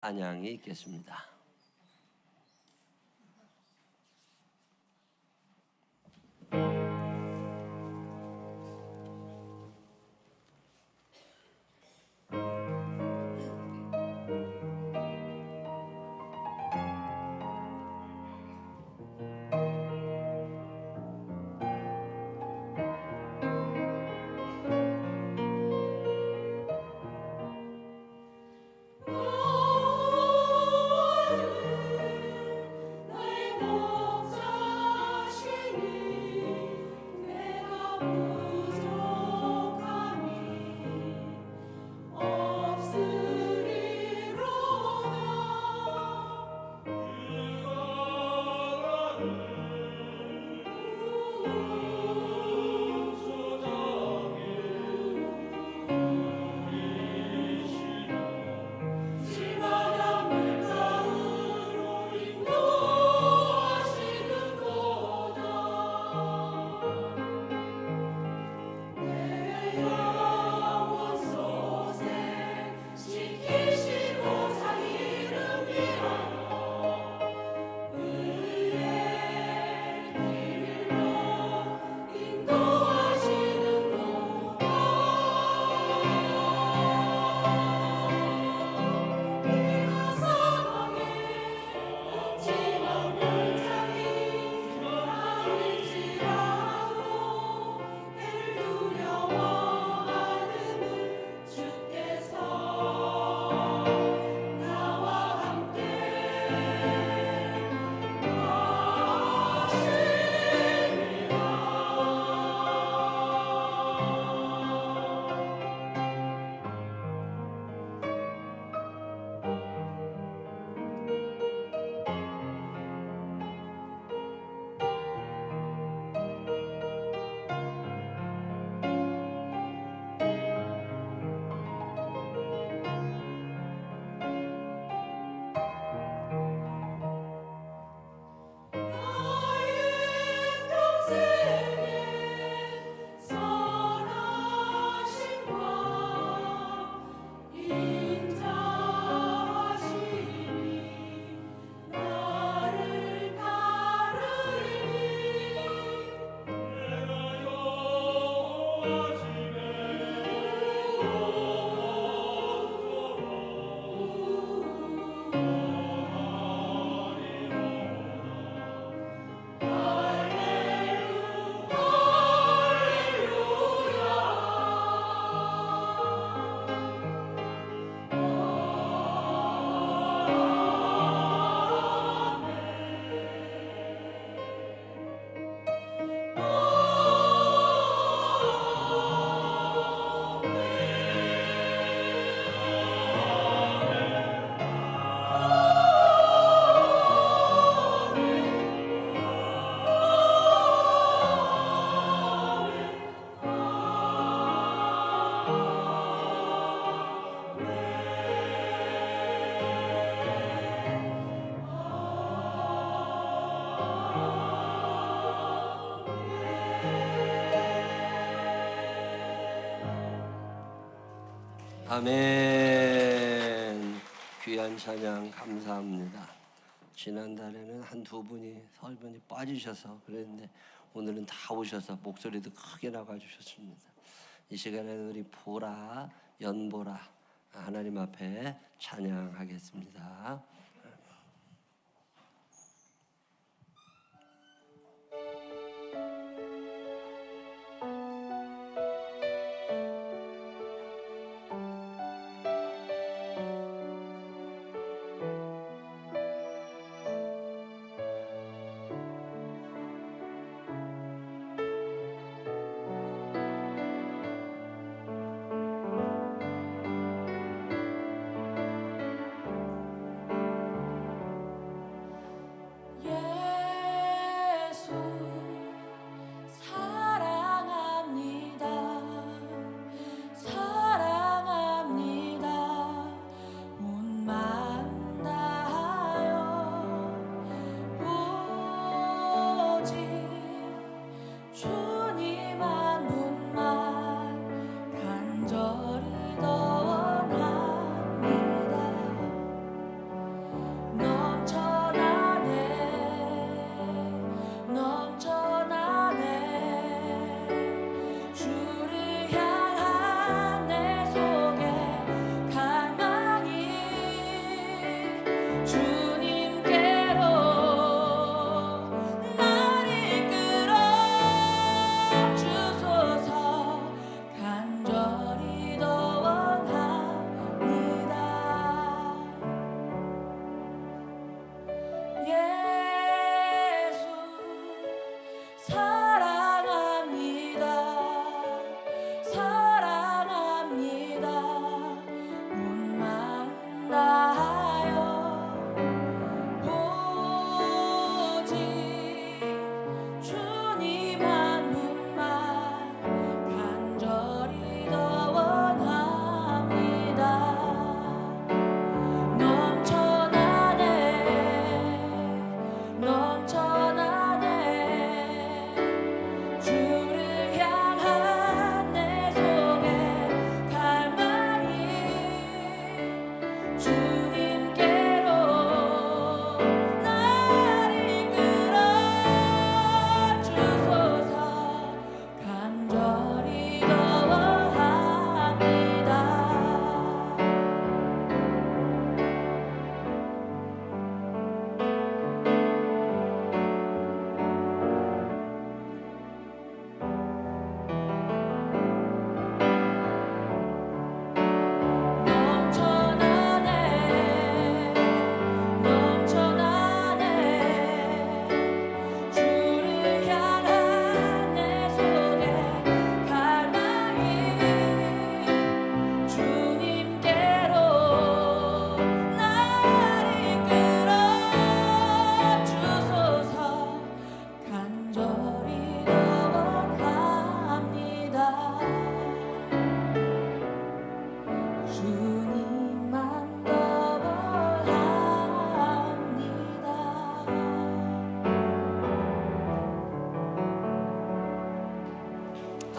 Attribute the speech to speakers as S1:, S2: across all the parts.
S1: 찬양이 있겠습니다. 아멘. 귀한 찬양 감사합니다. 지난달에는 한 두 분이 설교에 빠지셔서 그랬는데 오늘은 다 오셔서 목소리도 크게 나가주셨습니다. 이 시간에는 우리 보라, 연보라 하나님 앞에 찬양하겠습니다.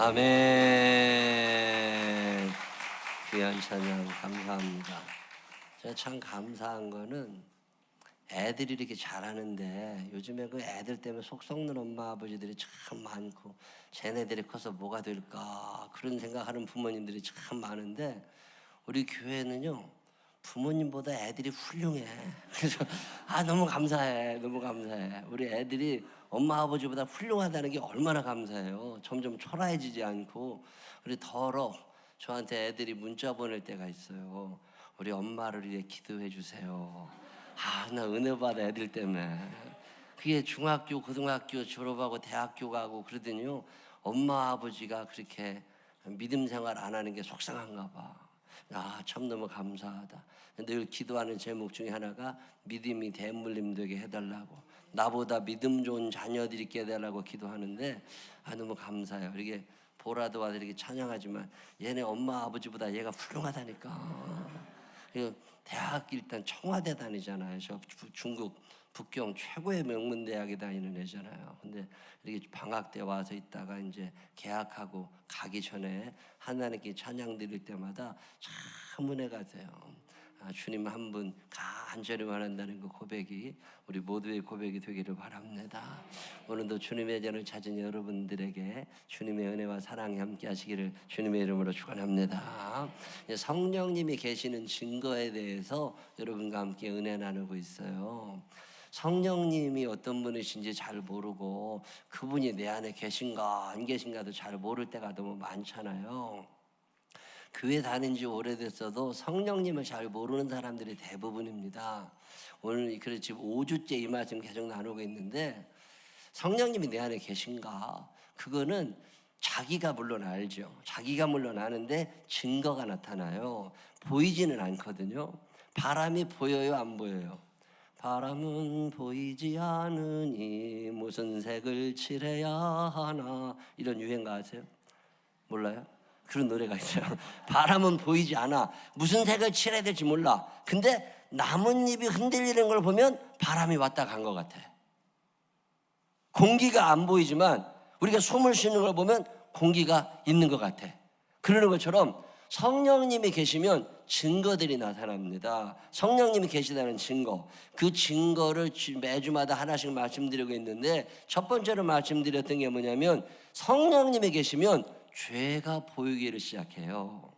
S1: 아멘. 귀한 찬양 감사합니다. 제가 참 감사한 거는 애들이 이렇게 잘하는데 요즘에 그 애들 때문에 속 썩는 엄마 아버지들이 참 많고 쟤네들이 커서 뭐가 될까 그런 생각하는 부모님들이 참 많은데 우리 교회는요 부모님보다 애들이 훌륭해. 그래서 너무 감사해, 너무 감사해. 우리 애들이 엄마 아버지보다 훌륭하다는 게 얼마나 감사해요. 점점 초라해지지 않고. 우리 더러 저한테 애들이 문자 보낼 때가 있어요. 우리 엄마를 위해 기도해 주세요. 나 은혜 받아 애들 때문에. 그게 중학교 고등학교 졸업하고 대학교 가고 그러더니요 엄마 아버지가 그렇게 믿음 생활 안 하는 게 속상한가 봐. 참 너무 감사하다. 늘 기도하는 제목 중에 하나가 믿음이 대물림 되게 해달라고, 나보다 믿음 좋은 자녀들이 있게 해달라고 기도하는데 너무 감사해요. 이렇게 보라도 아들 이렇게 찬양하지만 얘네 엄마 아버지보다 얘가 훌륭하다니까. 대학 일단 청와대 다니잖아요. 저 중국 북경 최고의 명문대학에 다니는 애잖아요. 근데 이렇게 방학 때 와서 있다가 이제 개학하고 가기 전에 하나님께 찬양 드릴 때마다 참 은혜가 돼요. 주님 한 분 간절히만 한다는 그 고백이 우리 모두의 고백이 되기를 바랍니다. 오늘도 주님의 전을 찾은 여러분들에게 주님의 은혜와 사랑이 함께 하시기를 주님의 이름으로 축원합니다. 성령님이 계시는 증거에 대해서 여러분과 함께 은혜 나누고 있어요. 성령님이 어떤 분이신지 잘 모르고 그분이 내 안에 계신가 안 계신가도 잘 모를 때가 너무 많잖아요. 교회 다닌 지 오래됐어도 성령님을 잘 모르는 사람들이 대부분입니다. 오늘 그래서 지금 5주째 이 말씀 계속 나누고 있는데 성령님이 내 안에 계신가? 그거는 자기가 물론 알죠. 자기가 물론 아는데 증거가 나타나요. 보이지는 않거든요. 바람이 보여요, 안 보여요? 바람은 보이지 않으니 무슨 색을 칠해야 하나, 이런 유행가 아세요? 몰라요? 그런 노래가 있어요. 바람은 보이지 않아. 무슨 색을 칠해야 될지 몰라. 근데 나뭇잎이 흔들리는 걸 보면 바람이 왔다 간 것 같아. 공기가 안 보이지만 우리가 숨을 쉬는 걸 보면 공기가 있는 것 같아. 그러는 것처럼 성령님이 계시면 증거들이 나타납니다. 성령님이 계시다는 증거, 그 증거를 매주마다 하나씩 말씀드리고 있는데 첫 번째로 말씀드렸던 게 뭐냐면 성령님이 계시면 죄가 보이기를 시작해요.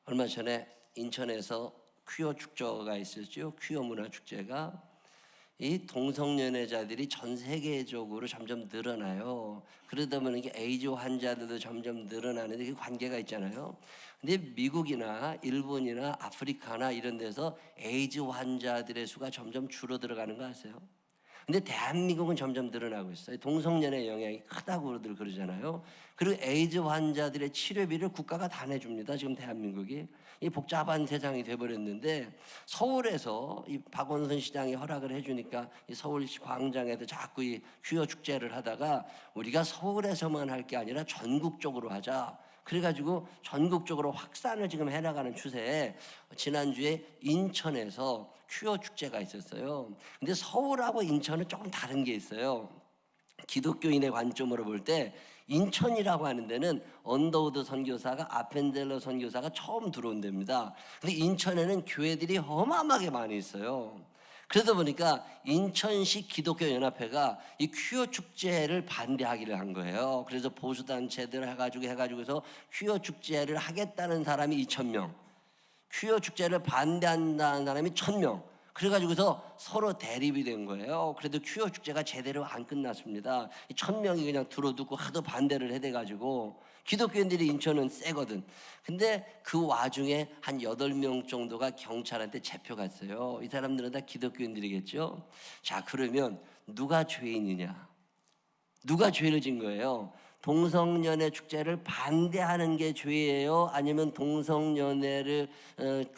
S1: 얼마 전에 인천에서 퀴어 축제가 있었죠. 퀴어 문화 축제가 이 동성연애자들이 전 세계적으로 점점 늘어나요. 그러다 보니 이게 에이즈 환자들도 점점 늘어나는데 그 관계가 있잖아요. 근데 미국이나 일본이나 아프리카나 이런 데서 에이즈 환자들의 수가 점점 줄어들어가는 거 아세요? 근데 대한민국은 점점 늘어나고 있어요. 동성연애 영향이 크다고들 그러잖아요. 그리고 에이즈 환자들의 치료비를 국가가 다 내줍니다. 지금 대한민국이 이 복잡한 세상이 돼버렸는데 서울에서 이 박원순 시장이 허락을 해주니까 이 서울 광장에도 자꾸 이 퀴어 축제를 하다가 우리가 서울에서만 할 게 아니라 전국적으로 하자. 그래가지고 전국적으로 확산을 지금 해나가는 추세에 지난주에 인천에서 퀴어 축제가 있었어요. 근데 서울하고 인천은 조금 다른 게 있어요. 기독교인의 관점으로 볼 때 인천이라고 하는 데는 언더우드 선교사가 아펜델러 선교사가 처음 들어온 데입니다. 근데 인천에는 교회들이 어마어마하게 많이 있어요. 그러다 보니까 인천시 기독교연합회가 이 퀴어 축제를 반대하기를 한 거예요. 그래서 보수단체들 해가지고서 퀴어 축제를 하겠다는 사람이 2,000명, 퀴어 축제를 반대한다는 사람이 1,000명. 그래가지고서 서로 대립이 된 거예요. 그래도 퀴어 축제가 제대로 안 끝났습니다. 1,000명이 그냥 들어두고 하도 반대를 해대가지고 기독교인들이 인천은 세거든. 근데 그 와중에 한 8명 정도가 경찰한테 잡혀갔어요. 이 사람들은 다 기독교인들이겠죠. 자, 그러면 누가 죄인이냐? 누가 죄를 진 거예요? 동성연애 축제를 반대하는 게 죄예요? 아니면 동성연애를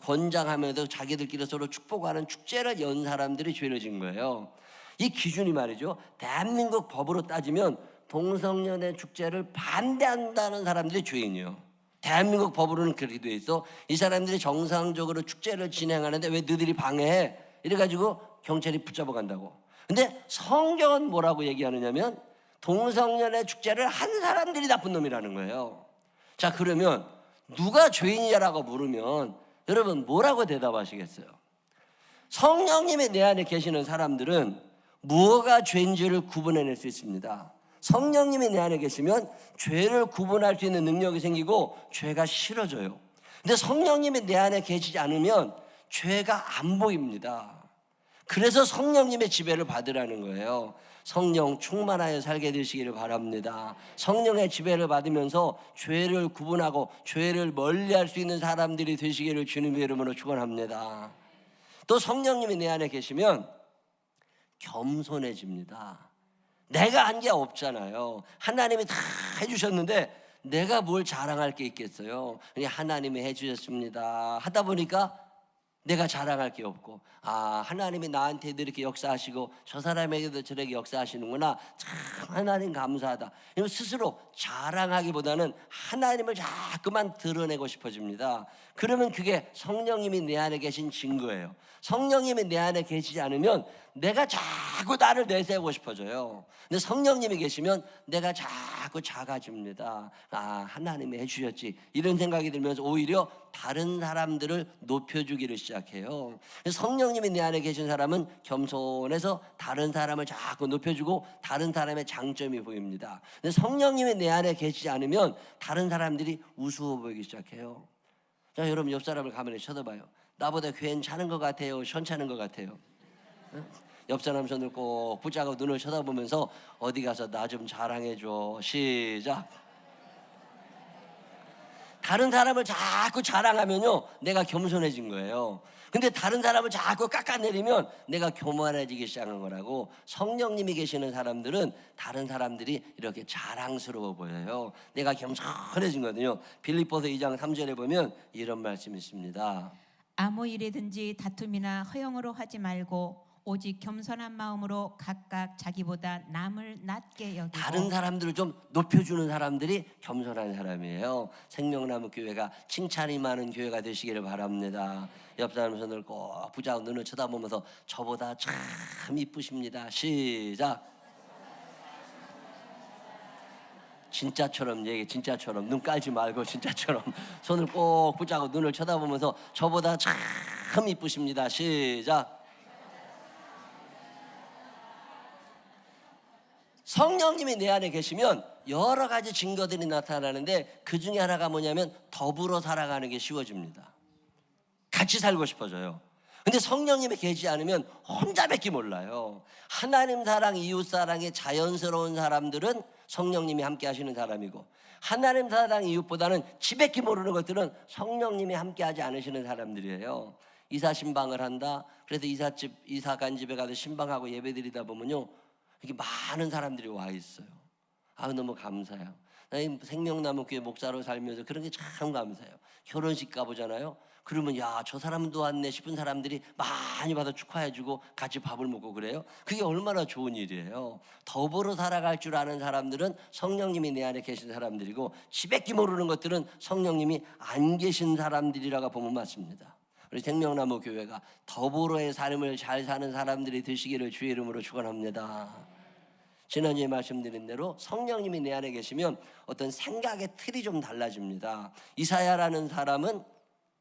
S1: 권장하면서 자기들끼리 서로 축복하는 축제를 연 사람들이 죄를 진 거예요? 이 기준이 말이죠, 대한민국 법으로 따지면 동성연애 축제를 반대한다는 사람들이 죄인이에요. 대한민국 법으로는 그렇게 돼 있어. 이 사람들이 정상적으로 축제를 진행하는데 왜 너희들이 방해해? 이래가지고 경찰이 붙잡아 간다고. 근데 성경은 뭐라고 얘기하느냐면 동성연애 축제를 한 사람들이 나쁜 놈이라는 거예요. 자, 그러면 누가 죄인이라고 물으면 여러분 뭐라고 대답하시겠어요? 성령님이 내 안에 계시는 사람들은 무엇가 죄인지를 구분해낼 수 있습니다. 성령님이 내 안에 계시면 죄를 구분할 수 있는 능력이 생기고 죄가 싫어져요. 근데 성령님이 내 안에 계시지 않으면 죄가 안 보입니다. 그래서 성령님의 지배를 받으라는 거예요. 성령 충만하여 살게 되시기를 바랍니다. 성령의 지배를 받으면서 죄를 구분하고 죄를 멀리할 수 있는 사람들이 되시기를 주님의 이름으로 축원합니다. 또 성령님이 내 안에 계시면 겸손해집니다. 내가 한 게 없잖아요. 하나님이 다 해주셨는데 내가 뭘 자랑할 게 있겠어요? 그냥 하나님이 해주셨습니다 하다 보니까 내가 자랑할 게 없고, 아, 하나님이 나한테도 이렇게 역사하시고 저 사람에게도 저렇게 역사하시는구나, 참 하나님 감사하다. 이거 스스로 자랑하기보다는 하나님을 자꾸만 드러내고 싶어집니다. 그러면 그게 성령님이 내 안에 계신 증거예요. 성령님이 내 안에 계시지 않으면 내가 자꾸 나를 내세우고 싶어져요. 근데 성령님이 계시면 내가 자꾸 작아집니다. 아, 하나님이 해주셨지, 이런 생각이 들면서 오히려 다른 사람들을 높여주기를 시작해요. 성령님이 내 안에 계신 사람은 겸손해서 다른 사람을 자꾸 높여주고 다른 사람의 장점이 보입니다. 근데 성령님이 내 안에 계시지 않으면 다른 사람들이 우스워 보이기 시작해요. 자, 여러분 옆 사람을 가만히 쳐다봐요. 나보다 괜찮은 것 같아요, 현찮은 것 같아요? 옆 사람 손을 꼭 붙잡고 눈을 쳐다보면서 어디 가서 나 좀 자랑해줘. 시작. 다른 사람을 자꾸 자랑하면요, 내가 겸손해진 거예요. 근데 다른 사람을 자꾸 깎아내리면 내가 교만해지기 시작한 거라고. 성령님이 계시는 사람들은 다른 사람들이 이렇게 자랑스러워 보여요. 내가 겸손해진 거거든요. 빌립보서 2장 3절에 보면 이런 말씀이 있습니다.
S2: 아무 일이든지 다툼이나 허영으로 하지 말고 오직 겸손한 마음으로 각각 자기보다 남을 낮게 여기고.
S1: 다른 사람들을 좀 높여주는 사람들이 겸손한 사람이에요. 생명나무 교회가 칭찬이 많은 교회가 되시기를 바랍니다. 옆 사람 손을 꼭 붙잡고 눈을 쳐다보면서 저보다 참 이쁘십니다. 시작. 진짜처럼 얘기해. 진짜처럼. 눈 깔지 말고 진짜처럼 손을 꼭 붙잡고 눈을 쳐다보면서 저보다 참 이쁘십니다. 시작. 성령님이 내 안에 계시면 여러 가지 증거들이 나타나는데 그 중에 하나가 뭐냐면 더불어 살아가는 게 쉬워집니다. 같이 살고 싶어져요. 근데 성령님이 계시지 않으면 혼자밖에 몰라요. 하나님 사랑, 이웃 사랑이 자연스러운 사람들은 성령님이 함께 하시는 사람이고, 하나님 사랑 이웃보다는 지밖에 모르는 것들은 성령님이 함께 하지 않으시는 사람들이에요. 이사 신방을 한다. 그래서 이사 간 집에 가서 신방하고 예배드리다 보면요, 이렇게 많은 사람들이 와 있어요. 아, 너무 감사해요. 나 생명나무 교회 목사로 살면서 그런 게 참 감사해요. 결혼식 가보잖아요. 그러면 야, 저 사람은 또 왔네 싶은 사람들이 많이 와서 축하해주고 같이 밥을 먹고 그래요. 그게 얼마나 좋은 일이에요. 더불어 살아갈 줄 아는 사람들은 성령님이 내 안에 계신 사람들이고, 지밖에 모르는 것들은 성령님이 안 계신 사람들이라고 보면 맞습니다. 우리 생명나무 교회가 더불어의 삶을 잘 사는 사람들이 되시기를 주의 이름으로 축원합니다. 지난주에 말씀드린 대로 성령님이 내 안에 계시면 어떤 생각의 틀이 좀 달라집니다. 이사야라는 사람은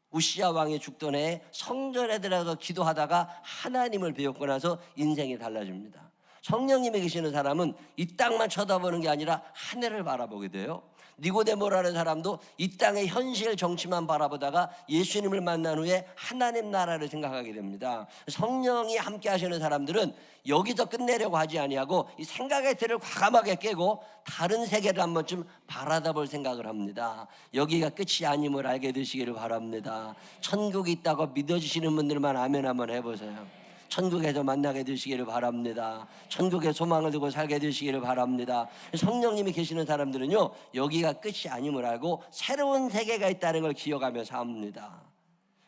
S1: 우시야 왕이 죽던 해에 성전에 들어가서 기도하다가 하나님을 배웠고 나서 인생이 달라집니다. 성령님이 계시는 사람은 이 땅만 쳐다보는 게 아니라 하늘을 바라보게 돼요. 니고데모라는 사람도 이 땅의 현실 정치만 바라보다가 예수님을 만난 후에 하나님 나라를 생각하게 됩니다. 성령이 함께 하시는 사람들은 여기서 끝내려고 하지 아니하고 이 생각의 틀을 과감하게 깨고 다른 세계를 한 번쯤 바라다볼 생각을 합니다. 여기가 끝이 아님을 알게 되시기를 바랍니다. 천국이 있다고 믿어주시는 분들만 아멘 한번 해보세요. 천국에서 만나게 되시기를 바랍니다. 천국의 소망을 두고 살게 되시기를 바랍니다. 성령님이 계시는 사람들은요, 여기가 끝이 아님을 알고 새로운 세계가 있다는 걸 기억하며 삽니다.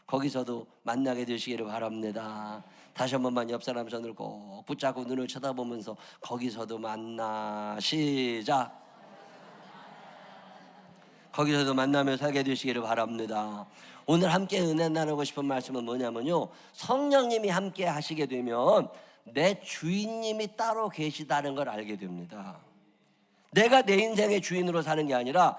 S1: 거기서도 만나게 되시기를 바랍니다. 다시 한 번만 옆 사람 손을 꼭 붙잡고 눈을 쳐다보면서 거기서도 만나. 시작. 거기서도 만나며 살게 되시기를 바랍니다. 오늘 함께 은혜 나누고 싶은 말씀은 뭐냐면요, 성령님이 함께 하시게 되면 내 주인님이 따로 계시다는 걸 알게 됩니다. 내가 내 인생의 주인으로 사는 게 아니라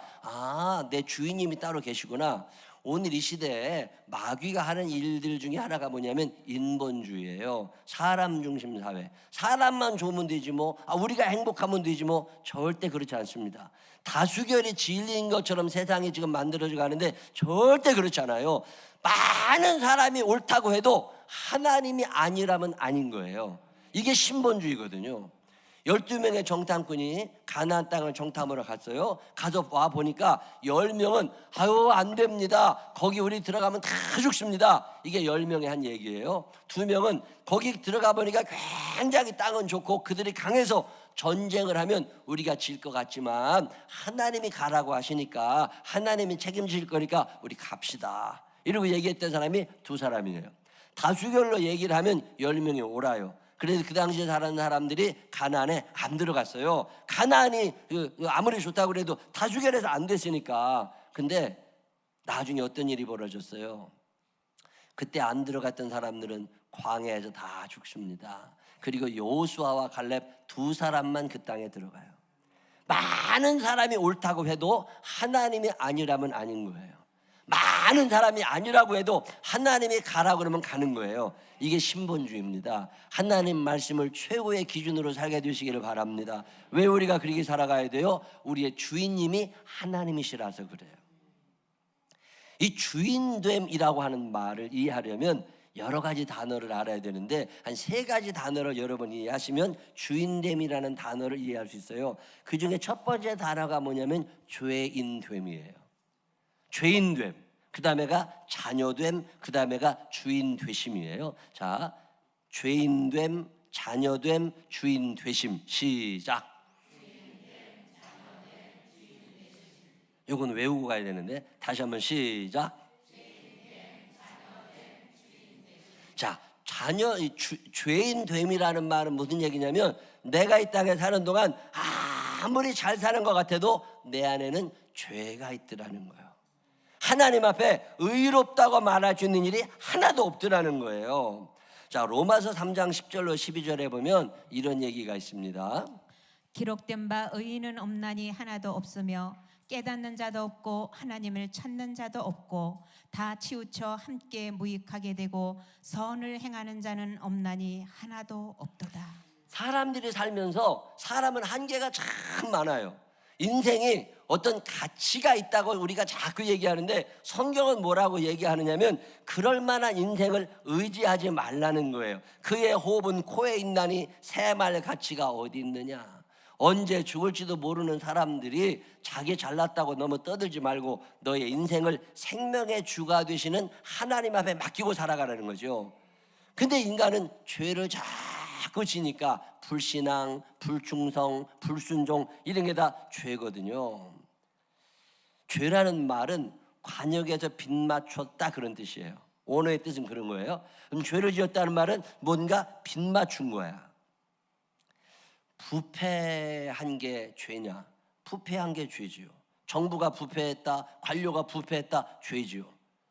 S1: 내 주인님이 따로 계시구나. 오늘 이 시대에 마귀가 하는 일들 중에 하나가 뭐냐면 인본주의예요. 사람 중심 사회. 사람만 좋으면 되지 뭐, 우리가 행복하면 되지 뭐. 절대 그렇지 않습니다. 다수결이 진리인 것처럼 세상이 지금 만들어져 가는데 절대 그렇지 않아요. 많은 사람이 옳다고 해도 하나님이 아니라면 아닌 거예요. 이게 신본주의거든요. 12명의 정탐꾼이 가나안 땅을 정탐하러 갔어요. 가서 와 보니까 10명은 안 됩니다. 거기 우리 들어가면 다 죽습니다. 이게 10명의 한 얘기예요. 2명은 거기 들어가 보니까 굉장히 땅은 좋고 그들이 강해서 전쟁을 하면 우리가 질 것 같지만 하나님이 가라고 하시니까, 하나님이 책임질 거니까 우리 갑시다. 이러고 얘기했던 사람이 2사람이에요. 다수결로 얘기를 하면 10명이 옳아요. 그래서 그 당시에 사는 사람들이 가나안에 안 들어갔어요. 가나안이 아무리 좋다고 그래도 다수결해서 안 됐으니까. 근데 나중에 어떤 일이 벌어졌어요? 그때 안 들어갔던 사람들은 광야에서 다 죽습니다. 그리고 여호수아와 갈렙 2사람만 그 땅에 들어가요. 많은 사람이 옳다고 해도 하나님이 아니라면 아닌 거예요. 많은 사람이 아니라고 해도 하나님이 가라고 그러면 가는 거예요. 이게 신본주의입니다. 하나님 말씀을 최고의 기준으로 살게 되시기를 바랍니다. 왜 우리가 그렇게 살아가야 돼요? 우리의 주인님이 하나님이시라서 그래요. 이 주인됨이라고 하는 말을 이해하려면 여러 가지 단어를 알아야 되는데 한 3가지 단어를 여러분 이해하시면 주인됨이라는 단어를 이해할 수 있어요. 그 중에 첫 번째 단어가 뭐냐면 죄인됨이에요. 죄인됨, 그 다음에가 자녀됨, 그 다음에가 주인되심이에요. 자, 죄인됨, 자녀됨, 주인되심. 시작. 요건 외우고 가야 되는데 다시 한번 시작. 자, 죄인됨이라는 말은 무슨 얘기냐면 내가 이 땅에 사는 동안 아무리 잘 사는 것 같아도 내 안에는 죄가 있더라는 거예요. 하나님 앞에 의롭다고 말할 수 있는 일이 하나도 없더라는 거예요. 자, 로마서 3장 10절로 12절에 보면 이런 얘기가 있습니다.
S2: 기록된 바 의인은 없나니 하나도 없으며 깨닫는 자도 없고 하나님을 찾는 자도 없고 다 치우쳐 함께 무익하게 되고 선을 행하는 자는 없나니 하나도 없도다.
S1: 사람들이 살면서 사람은 한계가 참 많아요. 인생이 어떤 가치가 있다고 우리가 자꾸 얘기하는데 성경은 뭐라고 얘기하느냐면 그럴 만한 인생을 의지하지 말라는 거예요. 그의 호흡은 코에 있나니 새말 가치가 어디 있느냐. 언제 죽을지도 모르는 사람들이 자기 잘났다고 너무 떠들지 말고 너의 인생을 생명의 주가 되시는 하나님 앞에 맡기고 살아가라는 거죠. 근데 인간은 죄를 자꾸 지니까 불신앙, 불충성, 불순종 이런 게 다 죄거든요. 죄라는 말은 관역에서 빗맞췄다 그런 뜻이에요. 원어의 뜻은 그런 거예요. 그럼 죄를 지었다는 말은 뭔가 빗맞춘 거야. 부패한 게 죄냐? 부패한 게 죄지요. 정부가 부패했다, 관료가 부패했다, 죄지요.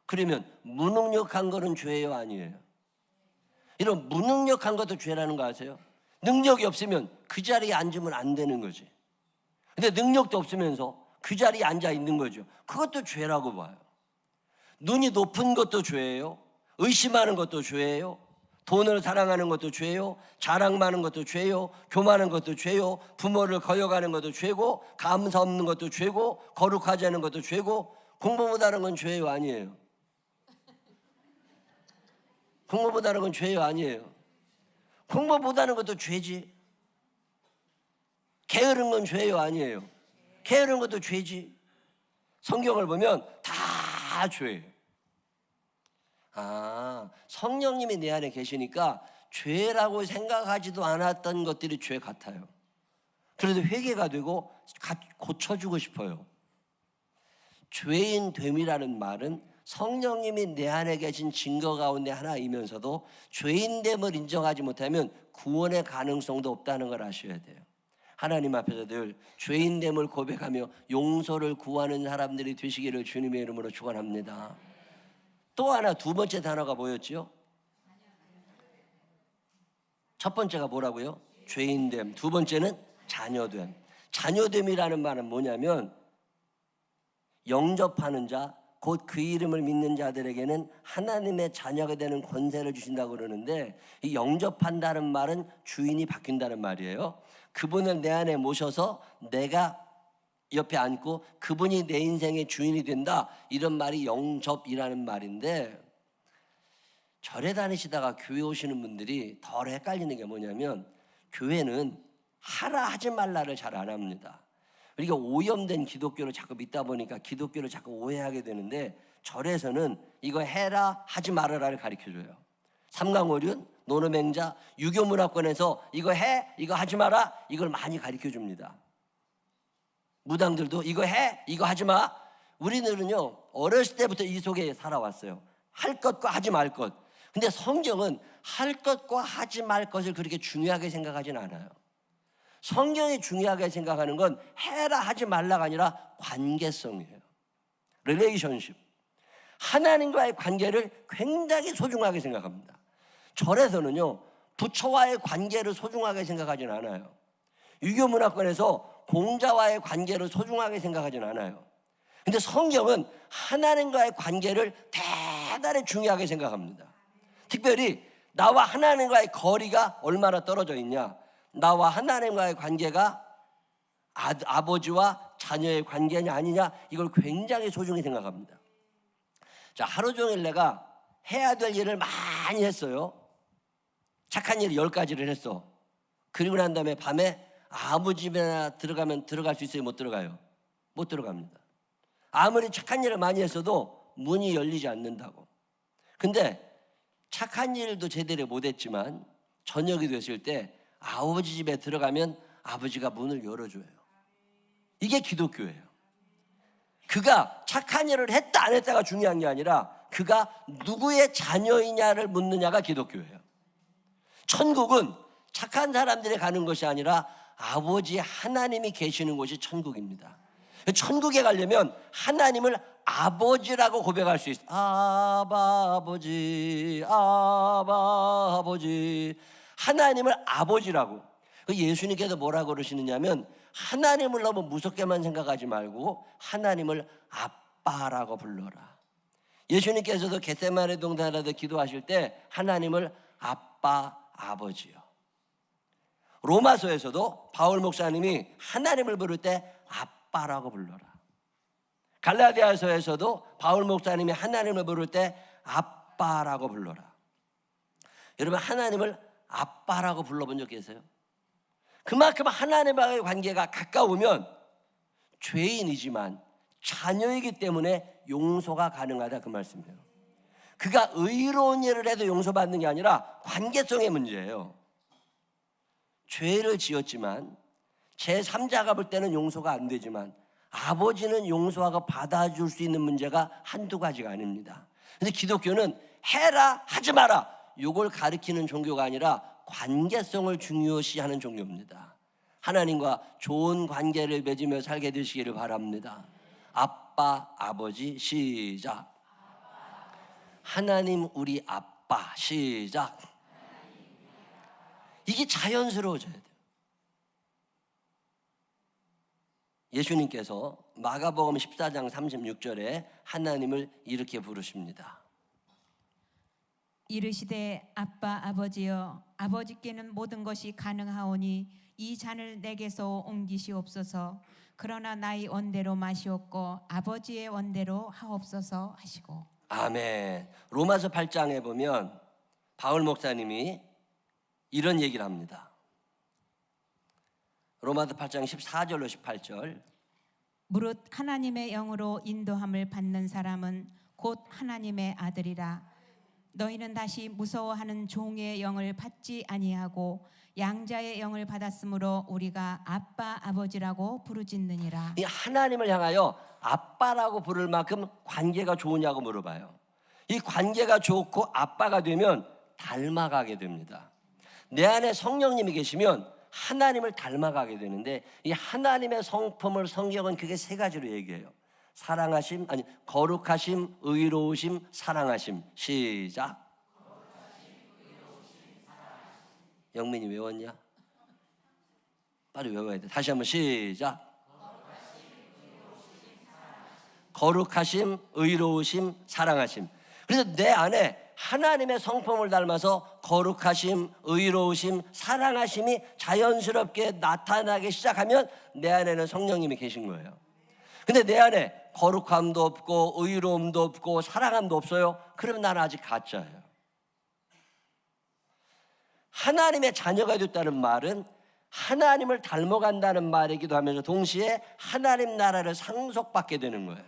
S1: 그러면 무능력한 거는 죄예요, 아니에요? 이런 무능력한 것도 죄라는 거 아세요? 능력이 없으면 그 자리에 앉으면 안 되는 거지. 근데 능력도 없으면서 그 자리에 앉아 있는 거죠. 그것도 죄라고 봐요. 눈이 높은 것도 죄예요. 의심하는 것도 죄예요. 돈을 사랑하는 것도 죄요. 자랑 많은 것도 죄요. 교만한 것도 죄요. 부모를 거역하는 것도 죄고, 감사 없는 것도 죄고, 거룩하지 않은 것도 죄고, 공부 못하는 건 죄요, 아니에요? 공부 못하는 건 죄요, 아니에요? 공부 못하는 것도 죄지. 게으른 건 죄요, 아니에요? 게으른 것도 죄지. 성경을 보면 다 죄예요. 성령님이 내 안에 계시니까 죄라고 생각하지도 않았던 것들이 죄 같아요. 그래도 회개가 되고 고쳐주고 싶어요. 죄인 됨이라는 말은 성령님이 내 안에 계신 증거 가운데 하나이면서도 죄인됨을 인정하지 못하면 구원의 가능성도 없다는 걸 아셔야 돼요. 하나님 앞에서 늘 죄인됨을 고백하며 용서를 구하는 사람들이 되시기를 주님의 이름으로 축원합니다. 또 하나, 2번째 단어가 뭐였죠? 첫 번째가 뭐라고요? 죄인됨. 2번째는 자녀됨. 자녀됨이라는 말은 뭐냐면 영접하는 자, 곧 그 이름을 믿는 자들에게는 하나님의 자녀가 되는 권세를 주신다고 그러는데, 이 영접한다는 말은 주인이 바뀐다는 말이에요. 그분을 내 안에 모셔서 내가 옆에 앉고 그분이 내 인생의 주인이 된다, 이런 말이 영접이라는 말인데, 절에 다니시다가 교회 오시는 분들이 덜 헷갈리는 게 뭐냐면 교회는 하라 하지 말라를 잘 안 합니다. 우리가 오염된 기독교를 자꾸 믿다 보니까 기독교를 자꾸 오해하게 되는데, 절에서는 이거 해라 하지 말아라를 가르쳐줘요. 삼강오륜, 노노맹자, 유교문화권에서 이거 해, 이거 하지 마라, 이걸 많이 가르쳐줍니다. 무당들도 이거 해, 이거 하지 마. 우리들은요 어렸을 때부터 이 속에 살아왔어요. 할 것과 하지 말 것. 근데 성경은 할 것과 하지 말 것을 그렇게 중요하게 생각하지는 않아요. 성경이 중요하게 생각하는 건 해라 하지 말라가 아니라 관계성이에요. 릴레이션십. 하나님과의 관계를 굉장히 소중하게 생각합니다. 절에서는요 부처와의 관계를 소중하게 생각하지는 않아요. 유교문화권에서 공자와의 관계를 소중하게 생각하지는 않아요. 근데 성경은 하나님과의 관계를 대단히 중요하게 생각합니다. 특별히 나와 하나님과의 거리가 얼마나 떨어져 있냐, 나와 하나님과의 관계가 아버지와 자녀의 관계냐 아니냐, 이걸 굉장히 소중히 생각합니다. 자, 하루 종일 내가 해야 될 일을 많이 했어요. 착한 일 10가지를 했어. 그리고 난 다음에 밤에 아무 집에나 들어가면 들어갈 수 있어요? 못 들어가요? 못 들어갑니다. 아무리 착한 일을 많이 했어도 문이 열리지 않는다고. 근데 착한 일도 제대로 못했지만 저녁이 됐을 때 아버지 집에 들어가면 아버지가 문을 열어줘요. 이게 기독교예요. 그가 착한 일을 했다 안 했다가 중요한 게 아니라 그가 누구의 자녀이냐를 묻느냐가 기독교예요. 천국은 착한 사람들이 가는 것이 아니라 아버지 하나님이 계시는 곳이 천국입니다. 천국에 가려면 하나님을 아버지라고 고백할 수 있어요. 아바 아버지, 아바 아버지. 하나님을 아버지라고. 예수님께서 뭐라고 그러시느냐면 하나님을 너무 무섭게만 생각하지 말고 하나님을 아빠라고 불러라. 예수님께서도 겟세마네 동산에서 기도하실 때 하나님을 아빠, 아버지요. 로마서에서도 바울 목사님이 하나님을 부를 때 아빠라고 불러라. 갈라디아서에서도 바울 목사님이 하나님을 부를 때 아빠라고 불러라. 여러분, 하나님을 아빠라고 불러본 적 계세요? 그만큼 하나님과의 관계가 가까우면 죄인이지만 자녀이기 때문에 용서가 가능하다, 그 말씀이에요. 그가 의로운 일을 해도 용서받는 게 아니라 관계성의 문제예요. 죄를 지었지만 제3자가 볼 때는 용서가 안 되지만 아버지는 용서하고 받아줄 수 있는 문제가 한두 가지가 아닙니다. 근데 기독교는 해라 하지 마라 이걸 가리키는 종교가 아니라 관계성을 중요시하는 종교입니다. 하나님과 좋은 관계를 맺으며 살게 되시기를 바랍니다. 아빠, 아버지, 시작. 하나님 우리 아빠, 시작. 이게 자연스러워져야 돼요. 예수님께서 마가복음 14장 36절에 하나님을 이렇게 부르십니다.
S2: 이르시되 아빠 아버지여, 아버지께는 모든 것이 가능하오니 이 잔을 내게서 옮기시옵소서. 그러나 나의 원대로 마시옵고 아버지의 원대로 하옵소서 하시고.
S1: 아멘. 로마서 8장에 보면 바울 목사님이 이런 얘기를 합니다. 로마서 8장 14절로 18절.
S2: 무릇 하나님의 영으로 인도함을 받는 사람은 곧 하나님의 아들이라. 너희는 다시 무서워하는 종의 영을 받지 아니하고 양자의 영을 받았으므로 우리가 아빠 아버지라고 부르짖느니라.
S1: 이 하나님을 향하여 아빠라고 부를 만큼 관계가 좋으냐고 물어봐요. 이 관계가 좋고 아빠가 되면 닮아가게 됩니다. 내 안에 성령님이 계시면 하나님을 닮아가게 되는데, 이 하나님의 성품을 성경은 크게 3가지로 얘기해요. 사랑하심, 아니 거룩하심, 의로우심, 사랑하심. 시작. 영민이 외웠냐? 빨리 외워야 돼. 다시 한번 시작. 거룩하심, 의로우심, 사랑하심. 그래서 내 안에 하나님의 성품을 닮아서 거룩하심, 의로우심, 사랑하심이 자연스럽게 나타나기 시작하면 내 안에는 성령님이 계신 거예요. 근데 내 안에 거룩함도 없고 의로움도 없고 사랑함도 없어요. 그러면 나는 아직 가짜예요. 하나님의 자녀가 됐다는 말은 하나님을 닮아간다는 말이기도 하면서 동시에 하나님 나라를 상속받게 되는 거예요.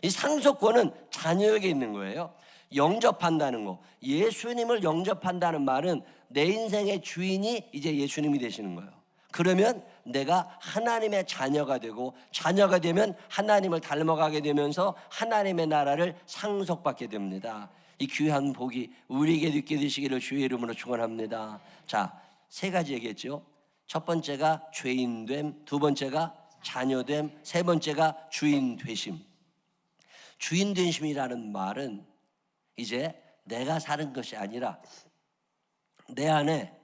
S1: 이 상속권은 자녀에게 있는 거예요. 영접한다는 거, 예수님을 영접한다는 말은 내 인생의 주인이 이제 예수님이 되시는 거예요. 그러면 내가 하나님의 자녀가 되고, 자녀가 되면 하나님을 닮아가게 되면서 하나님의 나라를 상속받게 됩니다. 이 귀한 복이 우리에게 있게 되시기를 주의 이름으로 축원합니다. 자, 세 가지 얘기했죠. 첫 번째가 죄인됨, 두 번째가 자녀됨, 세 번째가 주인되심. 주인되심이라는 말은 이제 내가 사는 것이 아니라 내 안에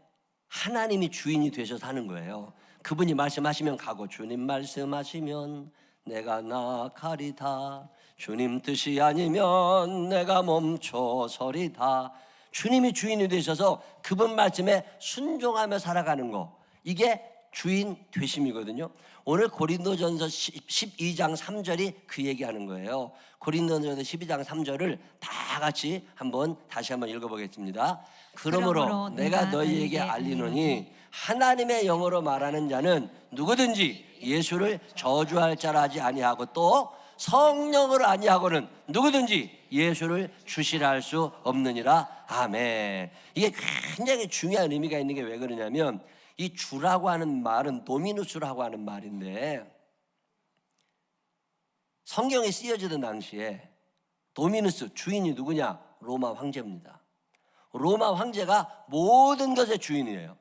S1: 하나님이 주인이 되셔서 하는 거예요. 그분이 말씀하시면 가고, 주님 말씀하시면 내가 나가리다. 주님 뜻이 아니면 내가 멈춰서리다. 주님이 주인이 되셔서 그분 말씀에 순종하며 살아가는 거, 이게 주인 되심이거든요. 오늘 고린도전서 12장 3절이 그 얘기하는 거예요. 고린도전서 12장 3절을 다 같이 다시 한번 읽어보겠습니다. 그러므로 내가 너희에게 알리노니 하나님의 영으로 말하는 자는 누구든지 예수를 저주할 자라 하지 아니하고, 또 성령으로 아니하고는 누구든지 예수를 주시라 할 수 없느니라. 아멘. 이게 굉장히 중요한 의미가 있는 게 왜 그러냐면, 이 주라고 하는 말은 도미누스라고 하는 말인데, 성경에 쓰여지던 당시에 도미누스, 주인이 누구냐? 로마 황제입니다. 로마 황제가 모든 것의 주인이에요.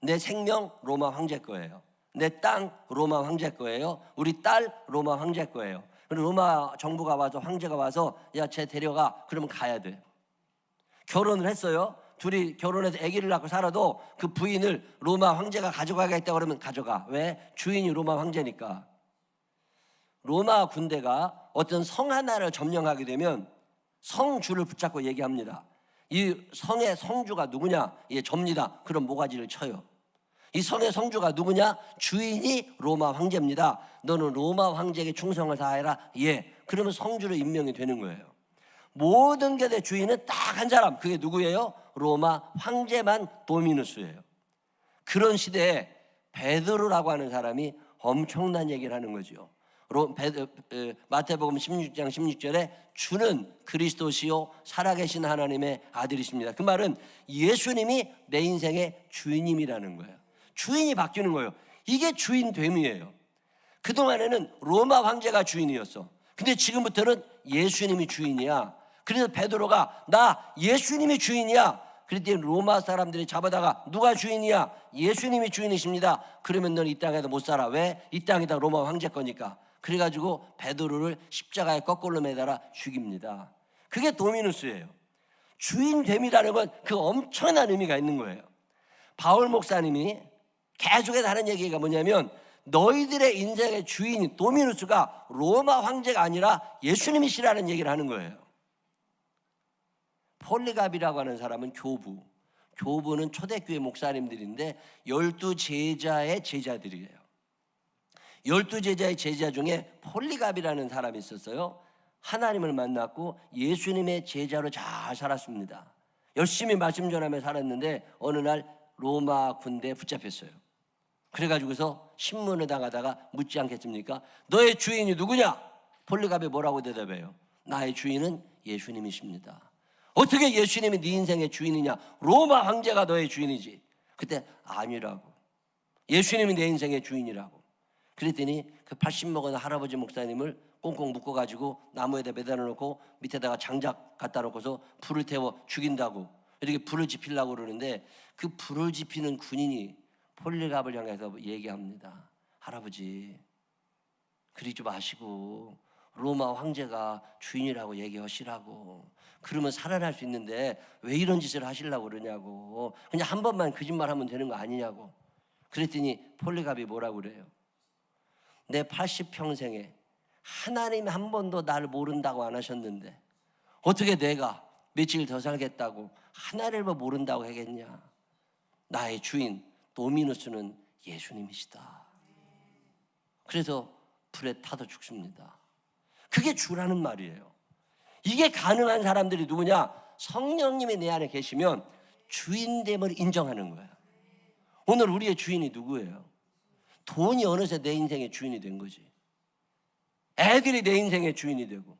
S1: 내 생명 로마 황제 거예요. 내 땅 로마 황제 거예요. 우리 딸 로마 황제 거예요. 그리고 로마 정부가 와서, 황제가 와서 야, 쟤 데려가. 그러면 가야 돼. 결혼을 했어요. 둘이 결혼해서 아기를 낳고 살아도 그 부인을 로마 황제가 가져가겠다 그러면 가져가. 왜? 주인이 로마 황제니까. 로마 군대가 어떤 성 하나를 점령하게 되면 성주를 붙잡고 얘기합니다. 이 성의 성주가 누구냐? 예, 접니다. 그럼 모가지를 쳐요. 이 성의 성주가 누구냐? 주인이 로마 황제입니다. 너는 로마 황제에게 충성을 다해라. 예. 그러면 성주로 임명이 되는 거예요. 모든 것의 주인은 딱 한 사람, 그게 누구예요? 로마 황제만 도미누스예요. 그런 시대에 베드로라고 하는 사람이 엄청난 얘기를 하는 거죠. 마태복음 16장 16절에 주는 그리스도시요 살아계신 하나님의 아들이십니다. 그 말은 예수님이 내 인생의 주인님이라는 거예요. 주인이 바뀌는 거예요. 이게 주인됨이에요. 그동안에는 로마 황제가 주인이었어. 근데 지금부터는 예수님이 주인이야. 그래서 베드로가 나 예수님이 주인이야. 그랬더니 로마 사람들이 잡아다가 누가 주인이야? 예수님이 주인이십니다. 그러면 넌 이 땅에서 못 살아. 왜? 이 땅이 다 로마 황제 거니까. 그래가지고 베드로를 십자가에 거꾸로 매달아 죽입니다. 그게 도미누스예요. 주인됨이라는 건 그 엄청난 의미가 있는 거예요. 바울 목사님이 계속해서 하는 얘기가 뭐냐면, 너희들의 인생의 주인 도미누스가 로마 황제가 아니라 예수님이시라는 얘기를 하는 거예요. 폴리갑이라고 하는 사람은 교부는 초대교회 목사님들인데 12제자의 제자들이에요. 12제자의 제자 중에 폴리갑이라는 사람이 있었어요. 하나님을 만났고 예수님의 제자로 잘 살았습니다. 열심히 말씀 전하며 살았는데 어느 날 로마 군대에 붙잡혔어요. 그래가지고서 신문을 당하다가 묻지 않겠습니까? 너의 주인이 누구냐? 폴리갑이 뭐라고 대답해요? 나의 주인은 예수님이십니다. 어떻게 예수님이 네 인생의 주인이냐? 로마 황제가 너의 주인이지. 그때 아니라고. 예수님이 내 인생의 주인이라고. 그랬더니 그 80 먹은 할아버지 목사님을 꽁꽁 묶어가지고 나무에다 매달아 놓고 밑에다가 장작 갖다 놓고서 불을 태워 죽인다고, 이렇게 불을 지피려고 그러는데, 그 불을 지피는 군인이 폴리갑을 향해서 얘기합니다. 할아버지, 그러지 마시고 로마 황제가 주인이라고 얘기하시라고. 그러면 살아날 수 있는데 왜 이런 짓을 하시려고 그러냐고. 그냥 한 번만 거짓말하면 되는 거 아니냐고. 그랬더니 폴리갑이 뭐라고 그래요? 내 80평생에 하나님이 한 번도 나를 모른다고 안 하셨는데 어떻게 내가 며칠 더 살겠다고 하나님을 모른다고 하겠냐. 나의 주인 도미누스는 예수님이시다. 그래서 불에 타도 죽습니다. 그게 주라는 말이에요. 이게 가능한 사람들이 누구냐? 성령님이 내 안에 계시면 주인됨을 인정하는 거야. 오늘 우리의 주인이 누구예요? 돈이 어느새 내 인생의 주인이 된 거지. 애들이 내 인생의 주인이 되고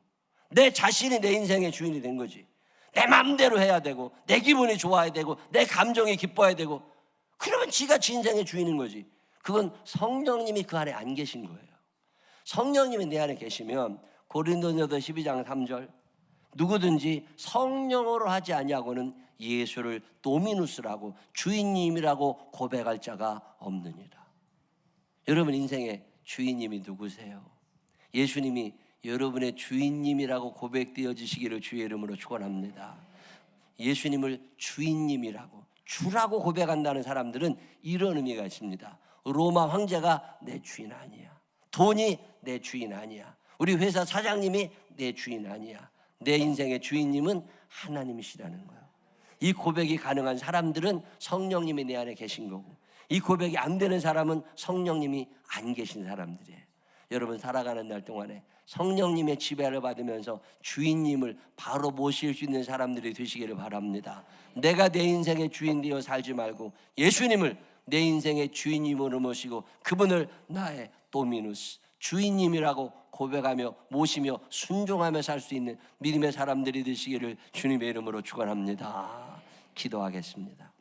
S1: 내 자신이 내 인생의 주인이 된 거지. 내 마음대로 해야 되고 내 기분이 좋아야 되고 내 감정이 기뻐야 되고 그러면 지가 지 인생의 주인인 거지. 그건 성령님이 그 안에 안 계신 거예요. 성령님이 내 안에 계시면 고린도전서 12장 3절 누구든지 성령으로 하지 아니하고는 예수를 도미누스라고 주인님이라고 고백할 자가 없느니라. 여러분 인생의 주인님이 누구세요? 예수님이 여러분의 주인님이라고 고백되어지시기를 주의 이름으로 축원합니다. 예수님을 주인님이라고 주라고 고백한다는 사람들은 이런 의미가 있습니다. 로마 황제가 내 주인 아니야. 돈이 내 주인 아니야. 우리 회사 사장님이 내 주인 아니야. 내 인생의 주인님은 하나님이시라는 거예요. 이 고백이 가능한 사람들은 성령님이 내 안에 계신 거고, 이 고백이 안 되는 사람은 성령님이 안 계신 사람들이에요. 여러분 살아가는 날 동안에 성령님의 지배를 받으면서 주인님을 바로 모실 수 있는 사람들이 되시기를 바랍니다. 내가 내 인생의 주인 되어 살지 말고 예수님을 내 인생의 주인님으로 모시고 그분을 나의 도미누스, 주인님이라고 고백하며 모시며 순종하며 살 수 있는 믿음의 사람들이 되시기를 주님의 이름으로 축원합니다. 기도하겠습니다.